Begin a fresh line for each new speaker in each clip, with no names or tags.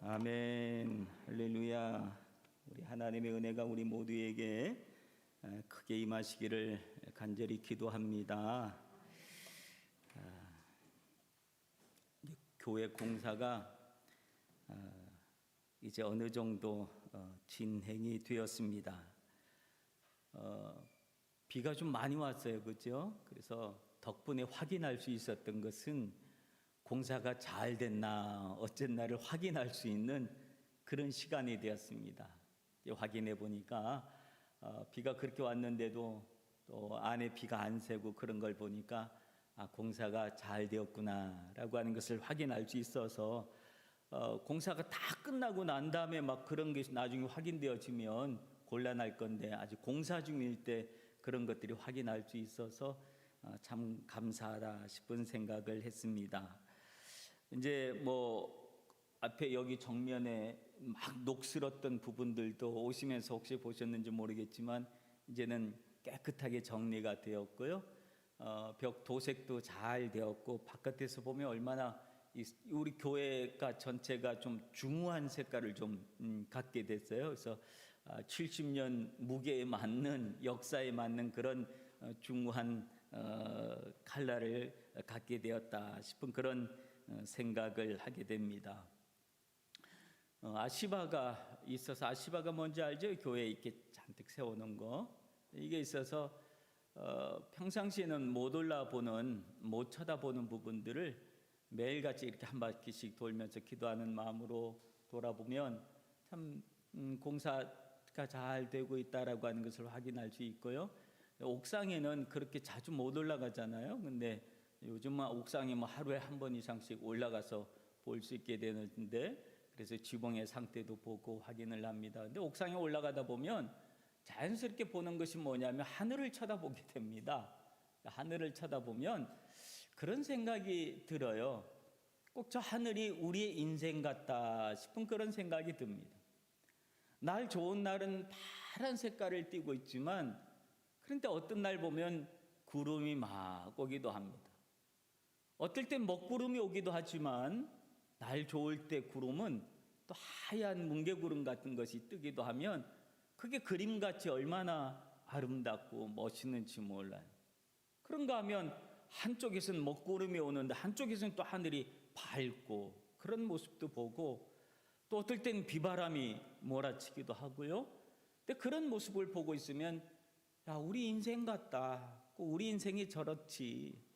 아멘. 할렐루야. 우리 하나님의 은혜가 우리 모두에게 크게 임하시기를 간절히 기도합니다. 교회 공사가 이제 어느 정도 진행이 되었습니다. 비가 좀 많이 왔어요, 그렇죠? 그래서 덕분에 확인할 수 있었던 것은 공사가 잘 됐나 어쨌나를 확인할 수 있는 그런 시간이 되었습니다. 확인해 보니까 비가 그렇게 왔는데도 또 안에 비가 안 새고 그런 걸 보니까 공사가 잘 되었구나라고 하는 것을 확인할 수 있어서 공사가 다 끝나고 난 다음에 막 그런 것이 나중에 확인되어지면 곤란할 건데 아직 공사 중일 때 그런 것들이 확인할 수 있어서 참 감사하다 싶은 생각을 했습니다. 이제 앞에 여기 정면에 막 녹슬었던 부분들도 오시면서 혹시 보셨는지 모르겠지만 이제는 깨끗하게 정리가 되었고요. 벽 도색도 잘 되었고 바깥에서 보면 얼마나 우리 교회가 전체가 좀 중후한 색깔을 좀 갖게 됐어요. 그래서 70년 무게에 맞는 역사에 맞는 그런 중후한 컬러를 갖게 되었다 싶은 그런 생각을 하게 됩니다. 아시바가 있어서, 아시바가 뭔지 알죠? 교회에 이렇게 잔뜩 세워놓은 거. 이게 있어서 평상시에는 못 쳐다보는 부분들을 매일같이 이렇게 한 바퀴씩 돌면서 기도하는 마음으로 돌아보면 참 공사가 잘 되고 있다라고 하는 것을 확인할 수 있고요. 옥상에는 그렇게 자주 못 올라가잖아요. 근데 요즘은 옥상에 하루에 한 번 이상씩 올라가서 볼 수 있게 되는데, 그래서 지붕의 상태도 보고 확인을 합니다. 근데 옥상에 올라가다 보면 자연스럽게 보는 것이 뭐냐면 하늘을 쳐다보게 됩니다. 하늘을 쳐다보면 그런 생각이 들어요. 꼭 저 하늘이 우리의 인생 같다 싶은 그런 생각이 듭니다. 날 좋은 날은 파란 색깔을 띠고 있지만, 그런데 어떤 날 보면 구름이 막 오기도 합니다. 어떨 땐 먹구름이 오기도 하지만 날 좋을 때 구름은 또 하얀 뭉게구름 같은 것이 뜨기도 하면 그게 그림같이 얼마나 아름답고 멋있는지 몰라요. 그런가 하면 한쪽에서는 먹구름이 오는데 한쪽에서는 또 하늘이 밝고 그런 모습도 보고, 또 어떨 때는 비바람이 몰아치기도 하고요. 근데 그런 모습을 보고 있으면 우리 인생 같다, 우리 인생이 저렇지.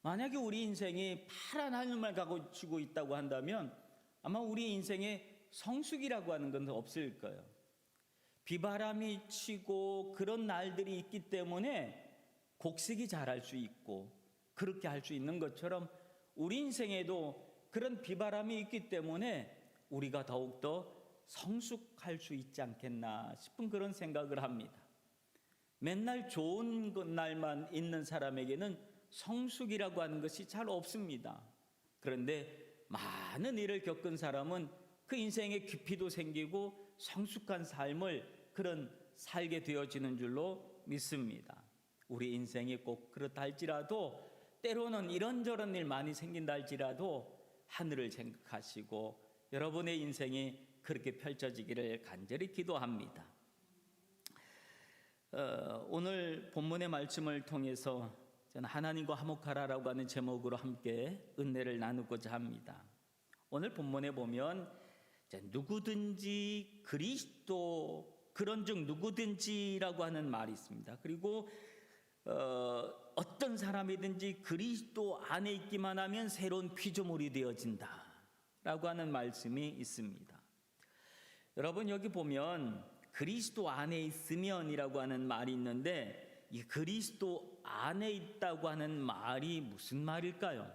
만약에 우리 인생이 파란 하늘만 가지고 있다고 한다면 아마 우리 인생에 성숙이라고 하는 건 없을 거예요. 비바람이 치고 그런 날들이 있기 때문에 곡식이 자랄 수 있고 그렇게 할 수 있는 것처럼 우리 인생에도 그런 비바람이 있기 때문에 우리가 더욱더 성숙할 수 있지 않겠나 싶은 그런 생각을 합니다. 맨날 좋은 날만 있는 사람에게는 성숙이라고 하는 것이 잘 없습니다. 그런데 많은 일을 겪은 사람은 그 인생에 깊이도 생기고 성숙한 삶을 살게 되어지는 줄로 믿습니다. 우리 인생이 꼭 그렇다 할지라도 때로는 이런저런 일 많이 생긴다 할지라도 하늘을 생각하시고 여러분의 인생이 그렇게 펼쳐지기를 간절히 기도합니다. 오늘 본문의 말씀을 통해서 저는 하나님과 화목하라라고 하는 제목으로 함께 은혜를 나누고자 합니다. 오늘 본문에 보면 누구든지 그리스도, 그런즉 누구든지라고 하는 말이 있습니다. 그리고 어떤 사람이든지 그리스도 안에 있기만 하면 새로운 피조물이 되어진다 라고 하는 말씀이 있습니다. 여러분, 여기 보면 그리스도 안에 있으면이라고 하는 말이 있는데, 이 그리스도 안에 있다고 하는 말이 무슨 말일까요?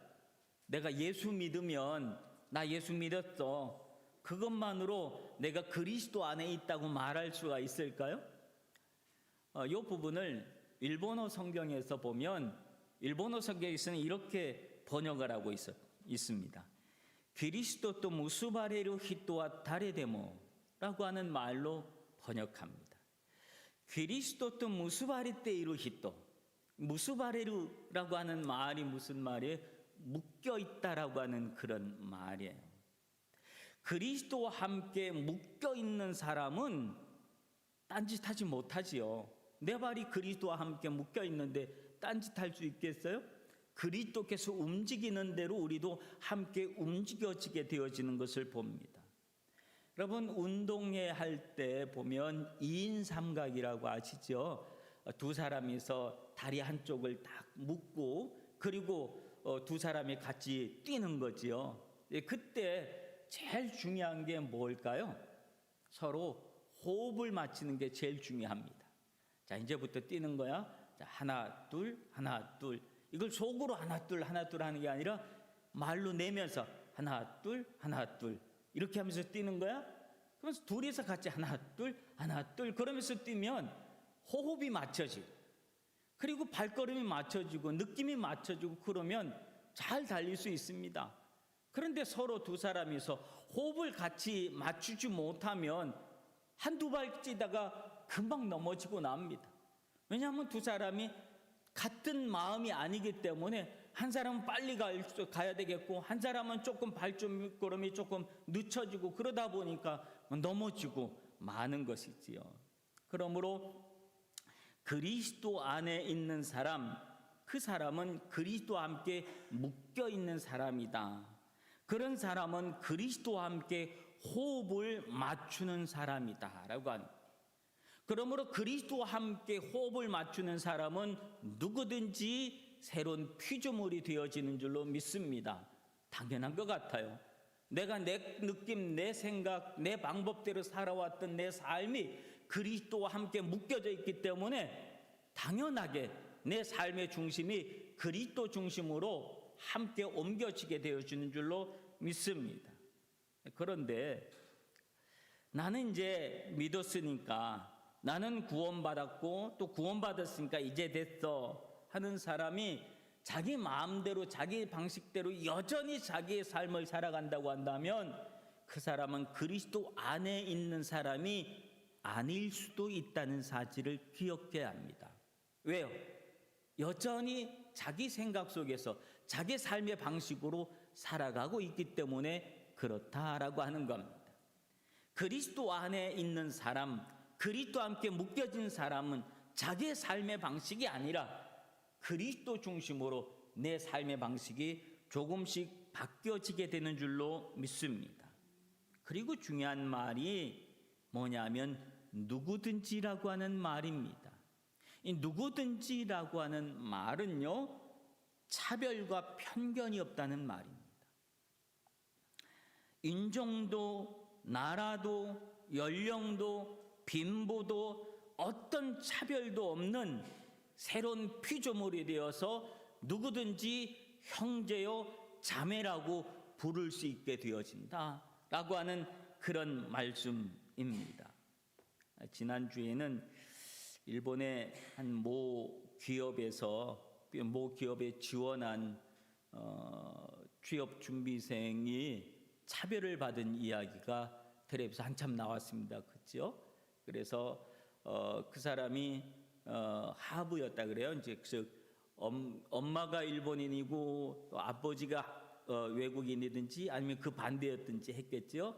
내가 예수 믿으면 나 예수 믿었어, 그것만으로 내가 그리스도 안에 있다고 말할 수가 있을까요? 이 부분을 일본어 성경에서 보면 일본어 성경에서는 이렇게 번역을 하고 있습니다. 그리스도 또 무스바레루 히토와 다레데모 라고 하는 말로 번역합니다. 그리스도 또 무스바레테이루 히토, 무스바레루라고 하는 말이 무슨 말이에요? 묶여 있다라고 하는 그런 말이에요. 그리스도와 함께 묶여 있는 사람은 딴짓하지 못하지요. 내 발이 그리스도와 함께 묶여 있는데 딴짓할 수 있겠어요? 그리스도께서 움직이는 대로 우리도 함께 움직여지게 되어지는 것을 봅니다. 여러분, 운동회 할 때 보면 2인 삼각이라고 아시죠? 두 사람이서 다리 한쪽을 딱 묶고 그리고 두 사람이 같이 뛰는 거지요. 그때 제일 중요한 게 뭘까요? 서로 호흡을 맞추는 게 제일 중요합니다. 자, 이제부터 뛰는 거야. 자, 하나 둘 하나 둘. 이걸 속으로 하나 둘 하는 게 아니라 말로 내면서 하나 둘 이렇게 하면서 뛰는 거야. 그러면서 둘이서 같이 하나 둘 그러면서 뛰면 호흡이 맞춰지고 그리고 발걸음이 맞춰지고 느낌이 맞춰지고 그러면 잘 달릴 수 있습니다. 그런데 서로 두 사람이서 호흡을 같이 맞추지 못하면 한두 발 뛰다가 금방 넘어지고 납니다. 왜냐하면 두 사람이 같은 마음이 아니기 때문에 한 사람은 빨리 가야 되겠고 한 사람은 조금 발걸음이 조금 늦춰지고 그러다 보니까 넘어지고 마는 것이지요. 그러므로 그리스도 안에 있는 사람, 그 사람은 그리스도와 함께 묶여 있는 사람이다. 그런 사람은 그리스도와 함께 호흡을 맞추는 사람이다 라고 합니다. 그러므로 그리스도와 함께 호흡을 맞추는 사람은 누구든지 새로운 피조물이 되어지는 줄로 믿습니다. 당연한 것 같아요. 내가 내 느낌, 내 생각, 내 방법대로 살아왔던 내 삶이 그리스도와 함께 묶여져 있기 때문에 당연하게 내 삶의 중심이 그리스도 중심으로 함께 옮겨지게 되어지는 줄로 믿습니다. 그런데 나는 이제 믿었으니까, 나는 구원받았고 또 구원받았으니까 이제 됐어 하는 사람이 자기 마음대로 자기 방식대로 여전히 자기의 삶을 살아간다고 한다면 그 사람은 그리스도 안에 있는 사람이 아닐 수도 있다는 사실을 기억해야 합니다. 왜요? 여전히 자기 생각 속에서 자기 삶의 방식으로 살아가고 있기 때문에 그렇다라고 하는 겁니다. 그리스도 안에 있는 사람, 그리스도와 함께 묶여진 사람은 자기의 삶의 방식이 아니라 그리스도 중심으로 내 삶의 방식이 조금씩 바뀌어지게 되는 줄로 믿습니다. 그리고 중요한 말이 뭐냐면 누구든지라고 하는 말입니다. 이 누구든지라고 하는 말은요, 차별과 편견이 없다는 말입니다. 인종도 나라도 연령도 빈부도 어떤 차별도 없는 새로운 피조물이 되어서 누구든지 형제요 자매라고 부를 수 있게 되어진다라고 하는 그런 말씀입니다. 지난주에는 일본의 한 모 기업에 지원한 취업 준비생이 차별을 받은 이야기가 텔레비에서 한참 나왔습니다. 그렇죠? 그래서 그 사람이 하부였다 그래요. 이제 엄마가 일본인이고 또 아버지가 외국인이든지 아니면 그 반대였든지 했겠죠.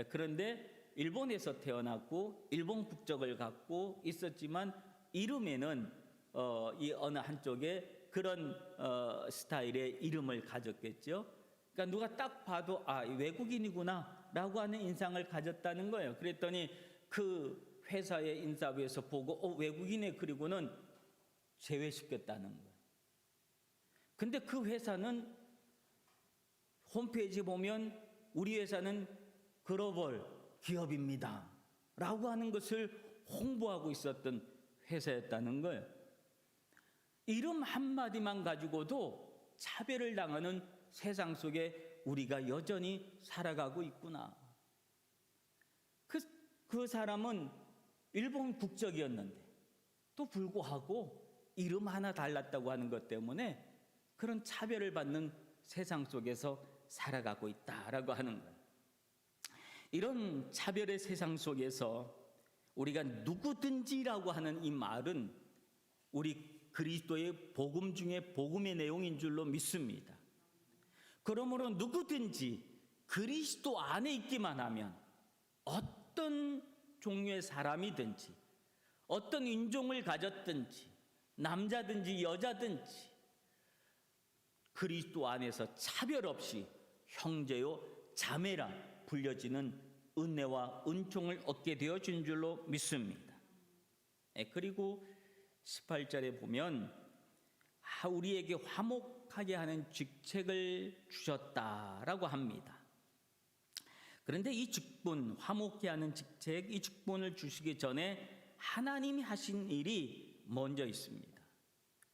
그런데 일본에서 태어났고 일본 국적을 갖고 있었지만 이름에는 이 어느 한쪽에 그런 스타일의 이름을 가졌겠죠. 그러니까 누가 딱 봐도 외국인이구나 라고 하는 인상을 가졌다는 거예요. 그랬더니 그 회사의 인사부에서 보고 외국인의 그리고는 제외시켰다는 거예요. 근데 그 회사는 홈페이지 보면 우리 회사는 글로벌 기업입니다 라고 하는 것을 홍보하고 있었던 회사였다는 거예요. 이름 한마디만 가지고도 차별을 당하는 세상 속에 우리가 여전히 살아가고 있구나. 그 사람은 일본 국적이었는데 또 불구하고 이름 하나 달랐다고 하는 것 때문에 그런 차별을 받는 세상 속에서 살아가고 있다라고 하는 거예요. 이런 차별의 세상 속에서 우리가 누구든지라고 하는 이 말은 우리 그리스도의 복음 중에 복음의 내용인 줄로 믿습니다. 그러므로 누구든지 그리스도 안에 있기만 하면 어떤 종류의 사람이든지 어떤 인종을 가졌든지 남자든지 여자든지 그리스도 안에서 차별 없이 형제요 자매라 불려지는 은혜와 은총을 얻게 되어진 줄로 믿습니다. 그리고 18절에 보면 우리에게 화목하게 하는 직책을 주셨다라고 합니다. 그런데 이 직분, 화목케 하는 직책, 이 직분을 주시기 전에 하나님이 하신 일이 먼저 있습니다.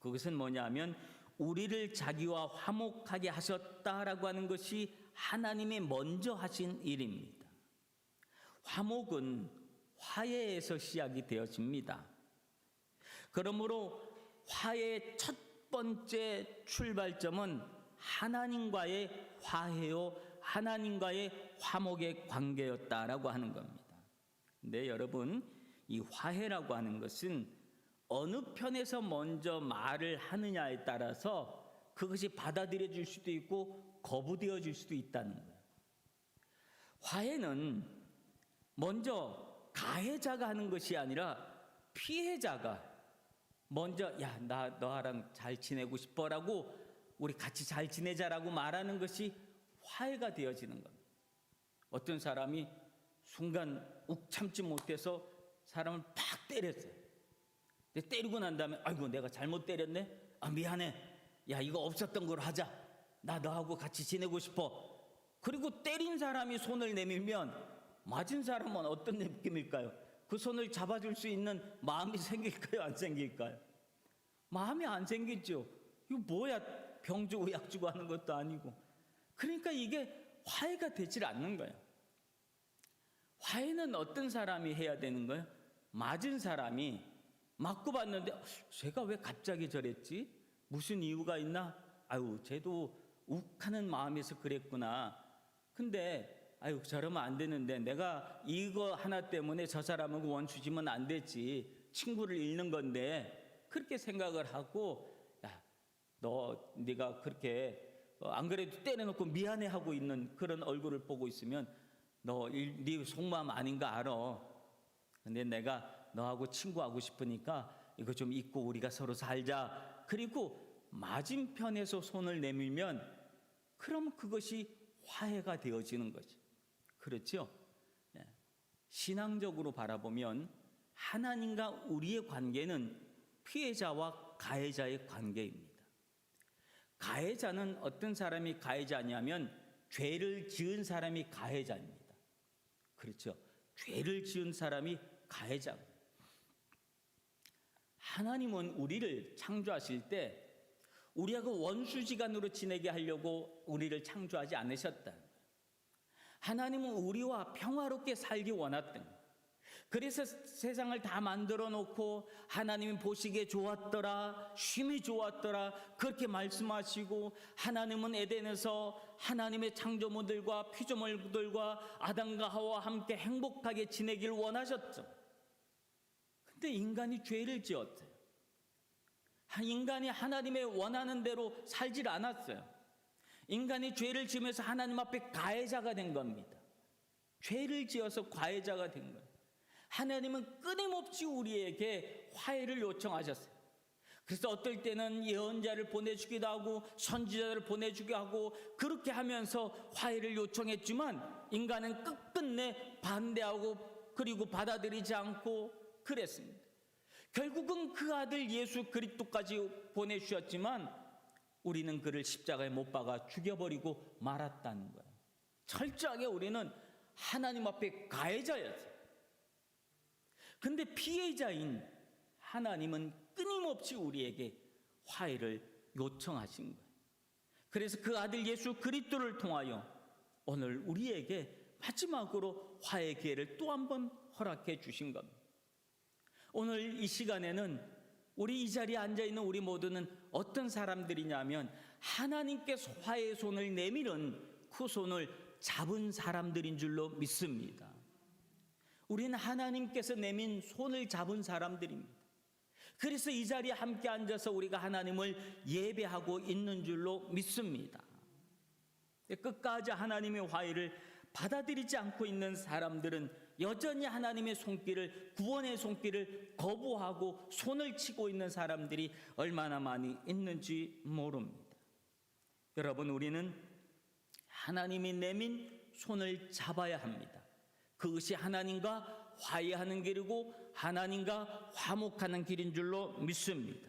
그것은 뭐냐면 우리를 자기와 화목하게 하셨다라고 하는 것이 하나님이 먼저 하신 일입니다. 화목은 화해에서 시작이 되어집니다. 그러므로 화해의 첫 번째 출발점은 하나님과의 화해요, 하나님과의 화목의 관계였다라고 하는 겁니다. 근데 여러분, 이 화해라고 하는 것은 어느 편에서 먼저 말을 하느냐에 따라서 그것이 받아들여질 수도 있고 거부되어질 수도 있다는 거예요. 화해는 먼저 가해자가 하는 것이 아니라 피해자가 먼저 야, 나 너랑 잘 지내고 싶어라고 우리 같이 잘 지내자라고 말하는 것이 화해가 되어지는 겁니다. 어떤 사람이 순간 욱 참지 못해서 사람을 팍 때렸어요. 근데 때리고 난 다음에 아이고 내가 잘못 때렸네? 아 미안해. 야 이거 없었던 걸로 하자. 나 너하고 같이 지내고 싶어. 그리고 때린 사람이 손을 내밀면 맞은 사람은 어떤 느낌일까요? 그 손을 잡아줄 수 있는 마음이 생길까요? 안 생길까요? 마음이 안 생기죠. 이거 뭐야, 병 주고 약 주고 하는 것도 아니고. 그러니까 이게 화해가 되질 않는 거예요. 화해는 어떤 사람이 해야 되는 거예요? 맞은 사람이 맞고 봤는데 쟤가 왜 갑자기 저랬지? 무슨 이유가 있나? 아유 쟤도 욱하는 마음에서 그랬구나. 근데 아유 저러면 안 되는데 내가 이거 하나 때문에 저 사람하고 원수지면 안 되지. 친구를 잃는 건데 그렇게 생각을 하고 야, 네가 그렇게 안 그래도 때려놓고 미안해하고 있는 그런 얼굴을 보고 있으면 네 속마음 아닌가 알아. 근데 내가 너하고 친구하고 싶으니까 이거 좀 잊고 우리가 서로 살자. 그리고 맞은편에서 손을 내밀면 그럼 그것이 화해가 되어지는 거죠. 그렇죠? 신앙적으로 바라보면 하나님과 우리의 관계는 피해자와 가해자의 관계입니다. 가해자는 어떤 사람이 가해자냐면 죄를 지은 사람이 가해자입니다. 그렇죠? 죄를 지은 사람이 가해자입니다. 하나님은 우리를 창조하실 때 우리하고 원수지간으로 지내게 하려고 우리를 창조하지 않으셨다. 하나님은 우리와 평화롭게 살기 원했던 거예요. 그래서 세상을 다 만들어 놓고 하나님이 보시기에 좋았더라, 쉼이 좋았더라 그렇게 말씀하시고 하나님은 에덴에서 하나님의 창조물들과 피조물들과 아담과 하와와 함께 행복하게 지내길 원하셨죠. 근데 인간이 죄를 지었어요. 인간이 하나님의 원하는 대로 살질 않았어요. 인간이 죄를 지으면서 하나님 앞에 가해자가 된 겁니다. 죄를 지어서 가해자가 된 거예요. 하나님은 끊임없이 우리에게 화해를 요청하셨어요. 그래서 어떨 때는 예언자를 보내주기도 하고 선지자를 보내주기도 하고 그렇게 하면서 화해를 요청했지만 인간은 끝끝내 반대하고 그리고 받아들이지 않고 그랬습니다. 결국은 그 아들 예수 그리스도까지 보내주셨지만 우리는 그를 십자가에 못 박아 죽여버리고 말았다는 거예요. 철저하게 우리는 하나님 앞에 가해자였어요. 근데 피해자인 하나님은 끊임없이 우리에게 화해를 요청하신 거예요. 그래서 그 아들 예수 그리스도를 통하여 오늘 우리에게 마지막으로 화해의 기회를 또 한 번 허락해 주신 겁니다. 오늘 이 시간에는 우리 이 자리에 앉아있는 우리 모두는 어떤 사람들이냐면 하나님께서 화해의 손을 내밀은 그 손을 잡은 사람들인 줄로 믿습니다. 우리는 하나님께서 내민 손을 잡은 사람들입니다. 그래서 이 자리에 함께 앉아서 우리가 하나님을 예배하고 있는 줄로 믿습니다. 끝까지 하나님의 화해를 받아들이지 않고 있는 사람들은 여전히 하나님의 손길을, 구원의 손길을 거부하고 손을 치고 있는 사람들이 얼마나 많이 있는지 모릅니다. 여러분, 우리는 하나님이 내민 손을 잡아야 합니다. 그것이 하나님과 화해하는 길이고 하나님과 화목하는 길인 줄로 믿습니다.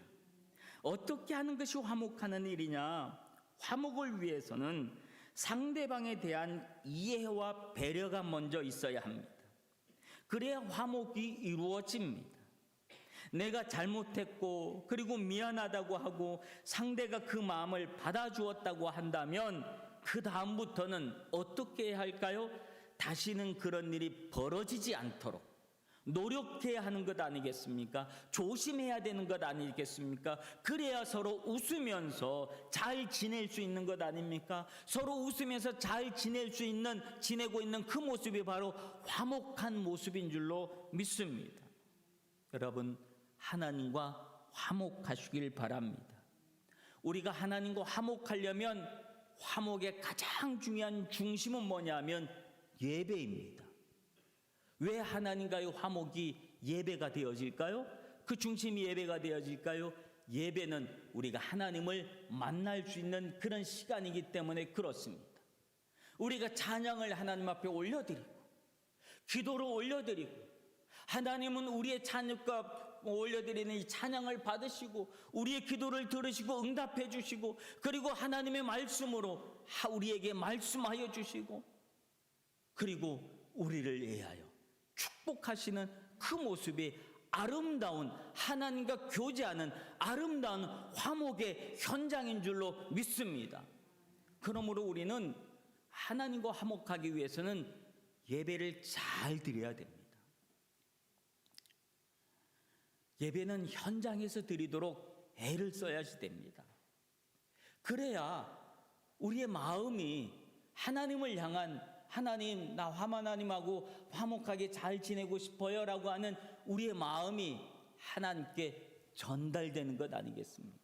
어떻게 하는 것이 화목하는 일이냐? 화목을 위해서는 상대방에 대한 이해와 배려가 먼저 있어야 합니다. 그래야 화목이 이루어집니다. 내가 잘못했고 그리고 미안하다고 하고 상대가 그 마음을 받아주었다고 한다면 그 다음부터는 어떻게 해야 할까요? 다시는 그런 일이 벌어지지 않도록 노력해야 하는 것 아니겠습니까? 조심해야 되는 것 아니겠습니까? 그래야 서로 웃으면서 잘 지낼 수 있는 것 아닙니까? 서로 웃으면서 잘 지내고 있는 그 모습이 바로 화목한 모습인 줄로 믿습니다. 여러분, 하나님과 화목하시길 바랍니다. 우리가 하나님과 화목하려면 화목의 가장 중요한 중심은 뭐냐면 예배입니다. 왜 하나님과의 화목이 예배가 되어질까요? 그 중심이 예배가 되어질까요? 예배는 우리가 하나님을 만날 수 있는 그런 시간이기 때문에 그렇습니다. 우리가 찬양을 하나님 앞에 올려드리고 기도를 올려드리고 하나님은 우리의 찬양과 올려드리는 이 찬양을 받으시고 우리의 기도를 들으시고 응답해 주시고 그리고 하나님의 말씀으로 우리에게 말씀하여 주시고 그리고 우리를 위하여 축복하시는 그 모습이 아름다운 하나님과 교제하는 아름다운 화목의 현장인 줄로 믿습니다. 그러므로 우리는 하나님과 화목하기 위해서는 예배를 잘 드려야 됩니다. 예배는 현장에서 드리도록 애를 써야지 됩니다. 그래야 우리의 마음이 하나님을 향한 하나님, 나 하나님하고 화목하게 잘 지내고 싶어요 라고 하는 우리의 마음이 하나님께 전달되는 것 아니겠습니까?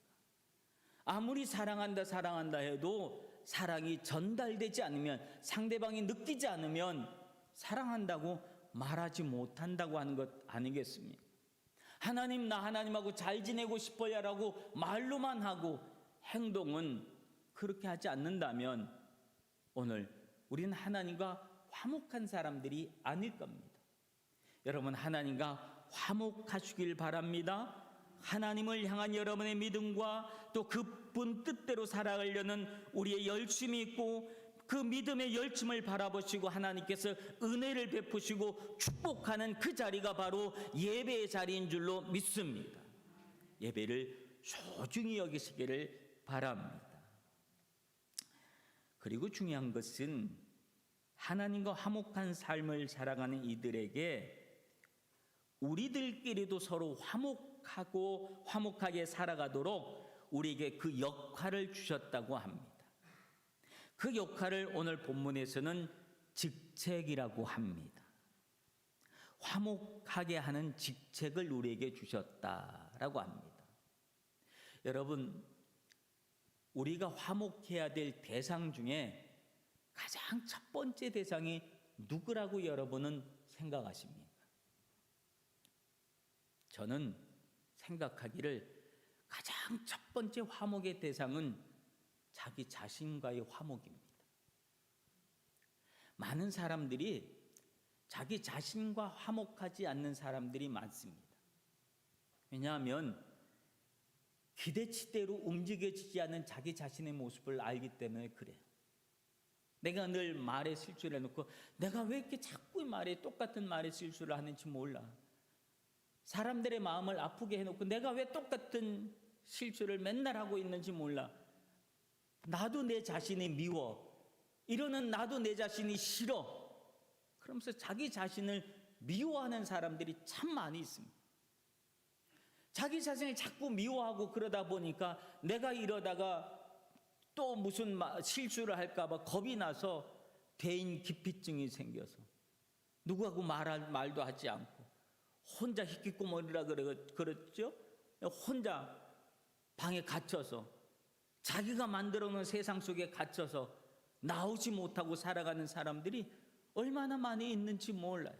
아무리 사랑한다 해도 사랑이 전달되지 않으면 상대방이 느끼지 않으면 사랑한다고 말하지 못한다고 하는 것 아니겠습니까? 하나님, 나 하나님하고 잘 지내고 싶어요 라고 말로만 하고 행동은 그렇게 하지 않는다면 오늘 우리는 하나님과 화목한 사람들이 아닐 겁니다. 여러분, 하나님과 화목하시길 바랍니다. 하나님을 향한 여러분의 믿음과 또 그분 뜻대로 살아가려는 우리의 열심이 있고 그 믿음의 열심을 바라보시고 하나님께서 은혜를 베푸시고 축복하는 그 자리가 바로 예배의 자리인 줄로 믿습니다. 예배를 소중히 여기시기를 바랍니다. 그리고 중요한 것은 하나님과 화목한 삶을 살아가는 이들에게 우리들끼리도 서로 화목하게 살아가도록 우리에게 그 역할을 주셨다고 합니다. 그 역할을 오늘 본문에서는 직책이라고 합니다. 화목하게 하는 직책을 우리에게 주셨다라고 합니다. 여러분, 우리가 화목해야 될 대상 중에 가장 첫 번째 대상이 누구라고 여러분은 생각하십니까? 저는 생각하기를 가장 첫 번째 화목의 대상은 자기 자신과의 화목입니다. 많은 사람들이 자기 자신과 화목하지 않는 사람들이 많습니다. 왜냐하면 기대치대로 움직여지지 않은 자기 자신의 모습을 알기 때문에 그래요. 내가 늘 말에 실수를 해놓고 내가 왜 이렇게 자꾸 말에 똑같은 말에 실수를 하는지 몰라. 사람들의 마음을 아프게 해놓고 내가 왜 똑같은 실수를 맨날 하고 있는지 몰라. 나도 내 자신이 미워. 이러는 나도 내 자신이 싫어. 그러면서 자기 자신을 미워하는 사람들이 참 많이 있습니다. 자기 자신을 자꾸 미워하고 그러다 보니까 내가 이러다가 또 무슨 실수를 할까 봐 겁이 나서 대인 기피증이 생겨서 누구하고 말할 말도 하지 않고 혼자 히키코모리라 그랬죠? 혼자 방에 갇혀서 자기가 만들어 놓은 세상 속에 갇혀서 나오지 못하고 살아가는 사람들이 얼마나 많이 있는지 몰라요.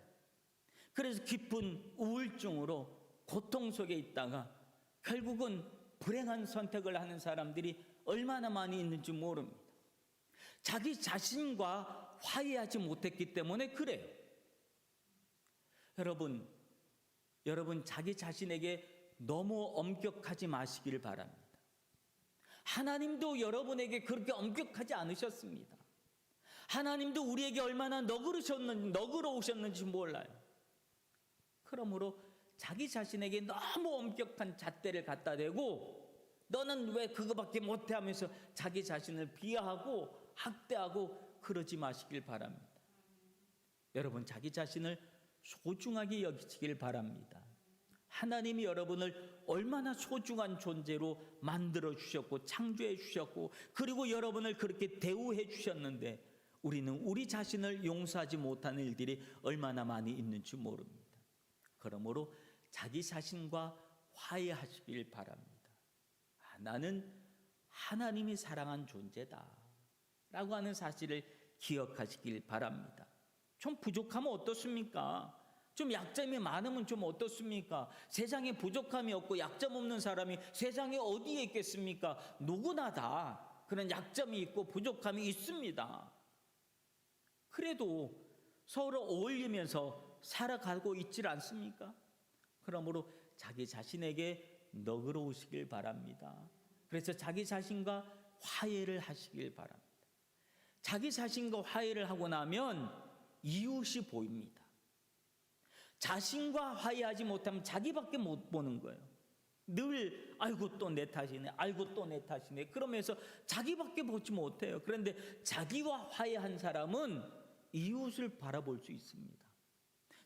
그래서 깊은 우울증으로 고통 속에 있다가 결국은 불행한 선택을 하는 사람들이 얼마나 많이 있는지 모릅니다. 자기 자신과 화해하지 못했기 때문에 그래요. 여러분 자기 자신에게 너무 엄격하지 마시기를 바랍니다. 하나님도 여러분에게 그렇게 엄격하지 않으셨습니다. 하나님도 우리에게 얼마나 너그러우셨는지 몰라요. 그러므로 자기 자신에게 너무 엄격한 잣대를 갖다 대고 너는 왜 그거밖에 못해 하면서 자기 자신을 비하하고 학대하고 그러지 마시길 바랍니다. 여러분 자기 자신을 소중하게 여기시길 바랍니다. 하나님이 여러분을 얼마나 소중한 존재로 만들어 주셨고 창조해 주셨고 그리고 여러분을 그렇게 대우해 주셨는데 우리는 우리 자신을 용서하지 못하는 일들이 얼마나 많이 있는지 모릅니다. 그러므로 자기 자신과 화해하시길 바랍니다. 나는 하나님이 사랑한 존재다 라고 하는 사실을 기억하시길 바랍니다. 좀 부족하면 어떻습니까? 좀 약점이 많으면 좀 어떻습니까? 세상에 부족함이 없고 약점 없는 사람이 세상에 어디에 있겠습니까? 누구나 다 그런 약점이 있고 부족함이 있습니다. 그래도 서로 어울리면서 살아가고 있질 않습니까? 그러므로 자기 자신에게 너그러우시길 바랍니다. 그래서 자기 자신과 화해를 하시길 바랍니다. 자기 자신과 화해를 하고 나면 이웃이 보입니다. 자신과 화해하지 못하면 자기밖에 못 보는 거예요. 늘 아이고 또 내 탓이네, 아이고 또 내 탓이네 그러면서 자기밖에 보지 못해요. 그런데 자기와 화해한 사람은 이웃을 바라볼 수 있습니다.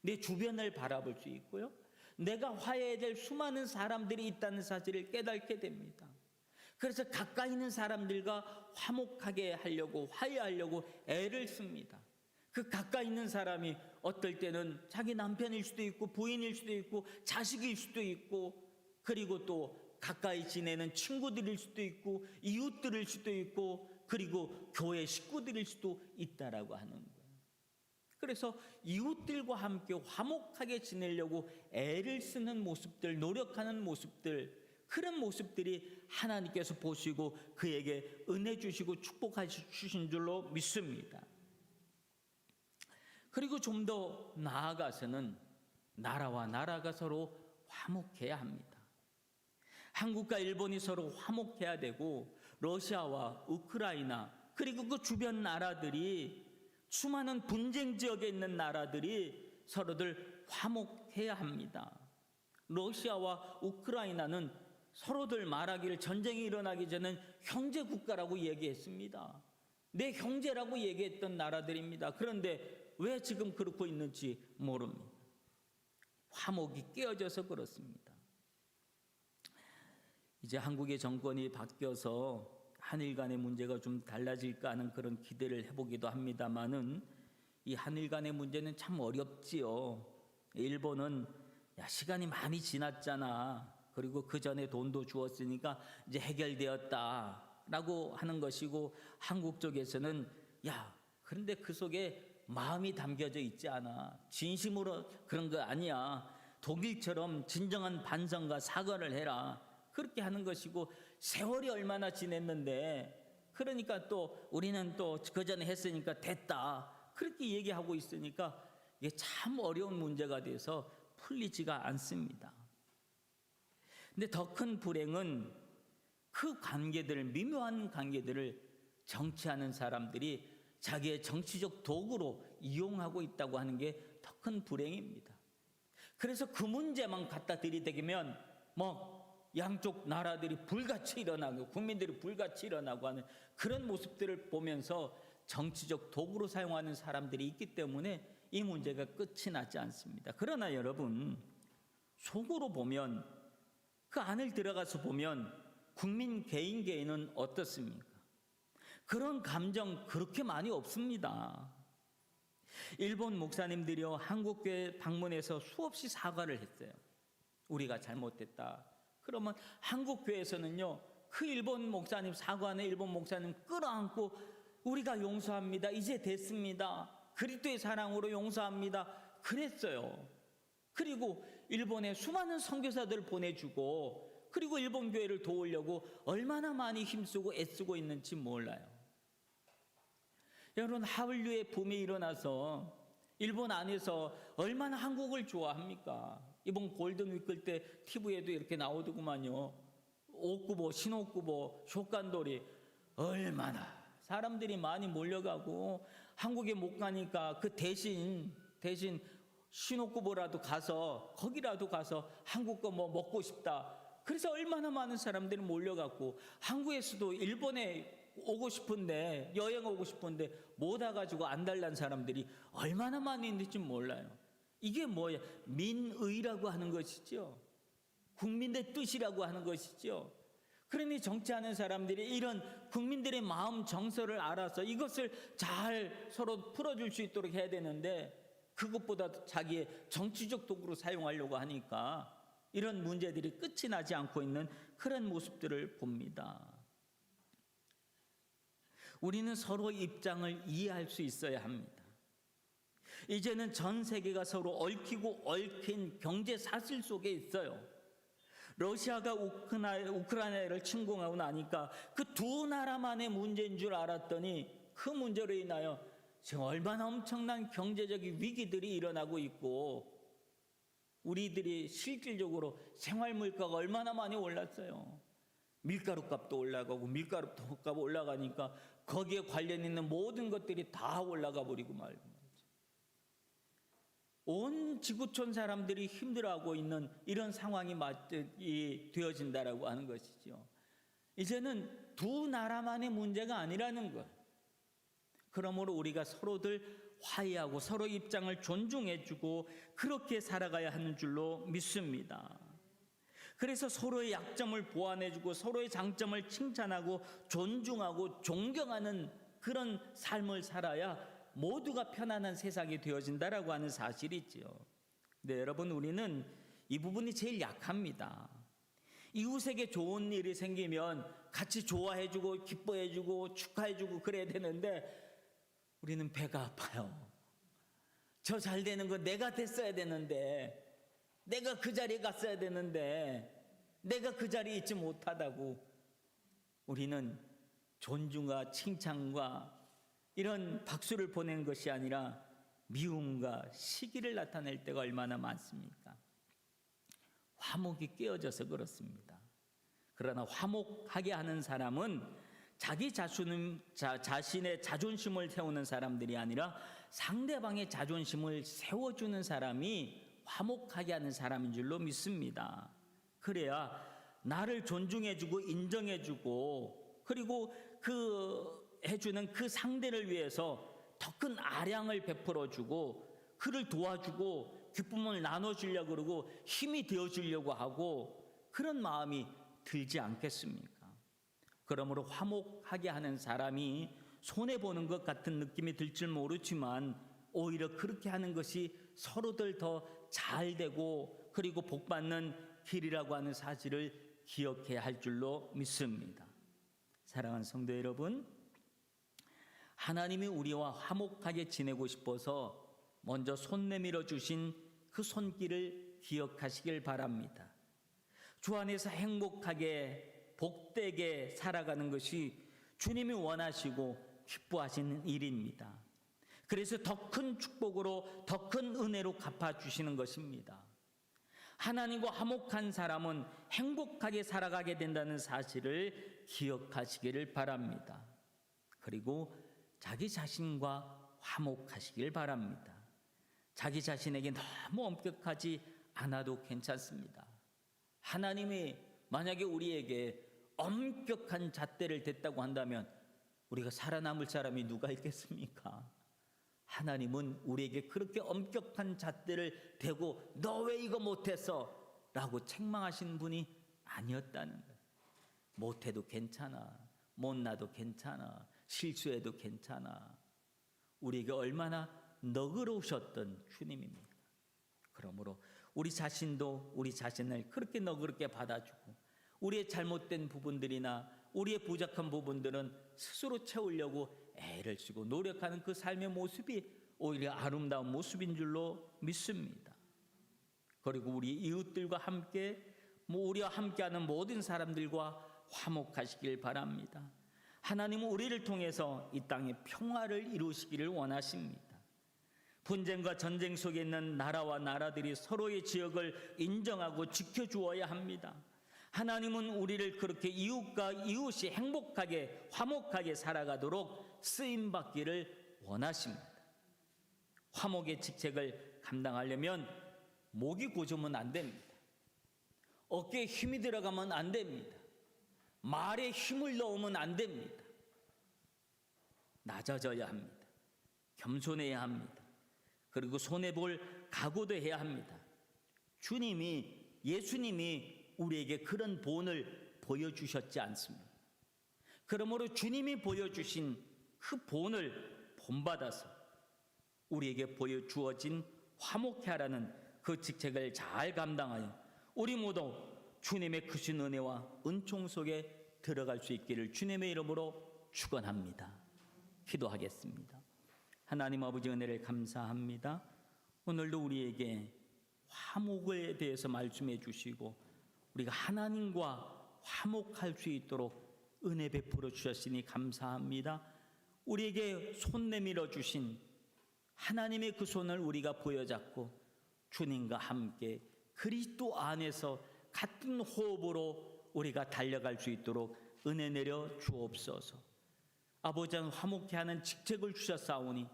내 주변을 바라볼 수 있고요. 내가 화해해야 될 수많은 사람들이 있다는 사실을 깨닫게 됩니다. 그래서 가까이 있는 사람들과 화목하게 하려고 화해하려고 애를 씁니다. 그 가까이 있는 사람이 어떨 때는 자기 남편일 수도 있고 부인일 수도 있고 자식일 수도 있고 그리고 또 가까이 지내는 친구들일 수도 있고 이웃들일 수도 있고 그리고 교회 식구들일 수도 있다라고 하는 거예요. 그래서 이웃들과 함께 화목하게 지내려고 애를 쓰는 모습들, 노력하는 모습들, 그런 모습들이 하나님께서 보시고 그에게 은혜 주시고 축복하신 줄로 믿습니다. 그리고 좀 더 나아가서는 나라와 나라가 서로 화목해야 합니다. 한국과 일본이 서로 화목해야 되고 러시아와 우크라이나 그리고 그 주변 나라들이 수많은 분쟁 지역에 있는 나라들이 서로들 화목해야 합니다. 러시아와 우크라이나는 서로들 말하기를 전쟁이 일어나기 전엔 형제 국가라고 얘기했습니다. 내 형제라고 얘기했던 나라들입니다. 그런데 왜 지금 그렇고 있는지 모릅니다. 화목이 깨어져서 그렇습니다. 이제 한국의 정권이 바뀌어서 한일 간의 문제가 좀 달라질까 하는 그런 기대를 해보기도 합니다만은 이 한일 간의 문제는 참 어렵지요. 일본은 야 시간이 많이 지났잖아. 그리고 그 전에 돈도 주었으니까 이제 해결되었다라고 하는 것이고 한국 쪽에서는 야 그런데 그 속에 마음이 담겨져 있지 않아. 진심으로 그런 거 아니야. 독일처럼 진정한 반성과 사과를 해라. 그렇게 하는 것이고 세월이 얼마나 지냈는데 그러니까 또 우리는 또 그 전에 했으니까 됐다. 그렇게 얘기하고 있으니까 이게 참 어려운 문제가 돼서 풀리지가 않습니다. 근데 더 큰 불행은 그 관계들을 미묘한 관계들을 정치하는 사람들이 자기의 정치적 도구로 이용하고 있다고 하는 게 더 큰 불행입니다. 그래서 그 문제만 갖다 들이대면 양쪽 나라들이 불같이 일어나고 국민들이 불같이 일어나고 하는 그런 모습들을 보면서 정치적 도구로 사용하는 사람들이 있기 때문에 이 문제가 끝이 나지 않습니다. 그러나 여러분 속으로 보면 그 안을 들어가서 보면 국민 개인은 어떻습니까? 그런 감정 그렇게 많이 없습니다. 일본 목사님들이요 한국교회 방문해서 수없이 사과를 했어요. 우리가 잘못됐다. 그러면 한국교회에서는요 그 일본 목사님 사과하는 일본 목사님 끌어안고 우리가 용서합니다. 이제 됐습니다. 그리스도의 사랑으로 용서합니다. 그랬어요. 그리고 일본에 수많은 선교사들을 보내주고, 그리고 일본 교회를 도우려고 얼마나 많이 힘쓰고 애쓰고 있는지 몰라요. 여러분, 하울류의 붐이 일어나서 일본 안에서 얼마나 한국을 좋아합니까? 이번 골든위크 때 TV에도 이렇게 나오더구만요. 옥구보, 신옥구보, 쇼칸도리, 얼마나 사람들이 많이 몰려가고, 한국에 못 가니까 그 대신 신옥구보라도 가서, 거기라도 가서 한국 거 뭐 먹고 싶다. 그래서 얼마나 많은 사람들이 몰려갔고, 한국에서도 일본에 오고 싶은데, 여행 오고 싶은데 못 와가지고 안달난 사람들이 얼마나 많이 있는지 몰라요. 이게 뭐야? 민의라고 하는 것이죠. 국민의 뜻이라고 하는 것이죠. 그러니 정치하는 사람들이 이런 국민들의 마음 정서를 알아서 이것을 잘 서로 풀어줄 수 있도록 해야 되는데, 그것보다 자기의 정치적 도구로 사용하려고 하니까 이런 문제들이 끝이 나지 않고 있는 그런 모습들을 봅니다. 우리는 서로 입장을 이해할 수 있어야 합니다. 이제는 전 세계가 서로 얽히고 얽힌 경제 사슬 속에 있어요. 러시아가 우크라이나를 침공하고 나니까 그 두 나라만의 문제인 줄 알았더니, 그 문제로 인하여 지금 얼마나 엄청난 경제적 위기들이 일어나고 있고, 우리들이 실질적으로 생활 물가가 얼마나 많이 올랐어요. 밀가루 값도 올라가고, 밀가루 값 올라가니까 거기에 관련 있는 모든 것들이 다 올라가 버리고 말고, 온 지구촌 사람들이 힘들어하고 있는 이런 상황이 되어진다라고 하는 것이죠. 이제는 두 나라만의 문제가 아니라는 것. 그러므로 우리가 서로들 화해하고 서로 입장을 존중해주고 그렇게 살아가야 하는 줄로 믿습니다. 그래서 서로의 약점을 보완해주고 서로의 장점을 칭찬하고 존중하고 존경하는 그런 삶을 살아야 모두가 편안한 세상이 되어진다라고 하는 사실이 있지요. 네, 여러분, 우리는 이 부분이 제일 약합니다. 이웃에게 좋은 일이 생기면 같이 좋아해주고 기뻐해주고 축하해주고 그래야 되는데, 우리는 배가 아파요. 저 잘 되는 거 내가 됐어야 되는데, 내가 그 자리에 갔어야 되는데, 내가 그 자리에 있지 못하다고 우리는 존중과 칭찬과 이런 박수를 보내는 것이 아니라 미움과 시기를 나타낼 때가 얼마나 많습니까? 화목이 깨어져서 그렇습니다. 그러나 화목하게 하는 사람은 자기 자신의 자존심을 세우는 사람들이 아니라 상대방의 자존심을 세워주는 사람이 화목하게 하는 사람인 줄로 믿습니다. 그래야 나를 존중해주고 인정해주고, 그리고 해주는 그 상대를 위해서 더 큰 아량을 베풀어주고 그를 도와주고 기쁨을 나눠주려고 그러고 힘이 되어주려고 하고, 그런 마음이 들지 않겠습니까? 그러므로 화목하게 하는 사람이 손해보는 것 같은 느낌이 들 줄 모르지만, 오히려 그렇게 하는 것이 서로들 더 잘되고 그리고 복받는 길이라고 하는 사실을 기억해야 할 줄로 믿습니다. 사랑하는 성도 여러분, 하나님이 우리와 화목하게 지내고 싶어서 먼저 손 내밀어 주신 그 손길을 기억하시길 바랍니다. 주 안에서 행복하게 복되게 살아가는 것이 주님이 원하시고 기뻐하시는 일입니다. 그래서 더 큰 축복으로 더 큰 은혜로 갚아주시는 것입니다. 하나님과 화목한 사람은 행복하게 살아가게 된다는 사실을 기억하시기를 바랍니다. 그리고 자기 자신과 화목하시길 바랍니다. 자기 자신에게 너무 엄격하지 않아도 괜찮습니다. 하나님이 만약에 우리에게 엄격한 잣대를 댔다고 한다면 우리가 살아남을 사람이 누가 있겠습니까? 하나님은 우리에게 그렇게 엄격한 잣대를 대고 너 왜 이거 못했어? 라고 책망하신 분이 아니었다는 거예요. 못해도 괜찮아, 못나도 괜찮아, 실수해도 괜찮아. 우리에게 얼마나 너그러우셨던 주님입니다. 그러므로 우리 자신도 우리 자신을 그렇게 너그럽게 받아주고, 우리의 잘못된 부분들이나 우리의 부족한 부분들은 스스로 채우려고 애를 쓰고 노력하는 그 삶의 모습이 오히려 아름다운 모습인 줄로 믿습니다. 그리고 우리 이웃들과 함께 우리와 함께하는 모든 사람들과 화목하시길 바랍니다. 하나님은 우리를 통해서 이 땅에 평화를 이루시기를 원하십니다. 분쟁과 전쟁 속에 있는 나라와 나라들이 서로의 지역을 인정하고 지켜주어야 합니다. 하나님은 우리를 그렇게 이웃과 이웃이 행복하게 화목하게 살아가도록 쓰임받기를 원하십니다. 화목의 직책을 감당하려면 목이 고주면 안 됩니다. 어깨에 힘이 들어가면 안 됩니다. 말에 힘을 넣으면 안 됩니다. 낮아져야 합니다. 겸손해야 합니다. 그리고 손해볼 각오도 해야 합니다. 예수님이 우리에게 그런 본을 보여주셨지 않습니까? 그러므로 주님이 보여주신 그 본을 본받아서 우리에게 보여주어진 화목해 하라는 그 직책을 잘 감당하여 우리 모두 주님의 크신 은혜와 은총 속에 들어갈 수 있기를 주님의 이름으로 축원합니다. 기도하겠습니다. 하나님 아버지 은혜를 감사합니다. 오늘도 우리에게 화목에 대해서 말씀해 주시고 우리가 하나님과 화목할 수 있도록 은혜 베풀어 주셨으니 감사합니다. 우리에게 손 내밀어 주신 하나님의 그 손을 우리가 부여잡고 주님과 함께 그리스도 안에서 같은 호흡으로 우리가 달려갈 수 있도록 은혜 내려 주옵소서. 아버지는 화목케 하는 직책을 주셨사오니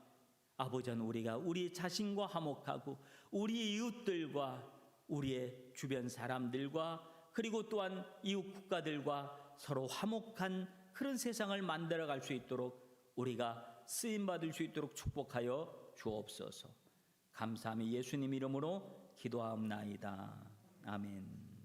아버지는 우리가 우리 자신과 화목하고 우리 이웃들과 우리의 주변 사람들과 그리고 또한 이웃 국가들과 서로 화목한 그런 세상을 만들어갈 수 있도록 우리가 쓰임받을 수 있도록 축복하여 주옵소서. 감사하며 예수님 이름으로 기도하옵나이다. 아멘.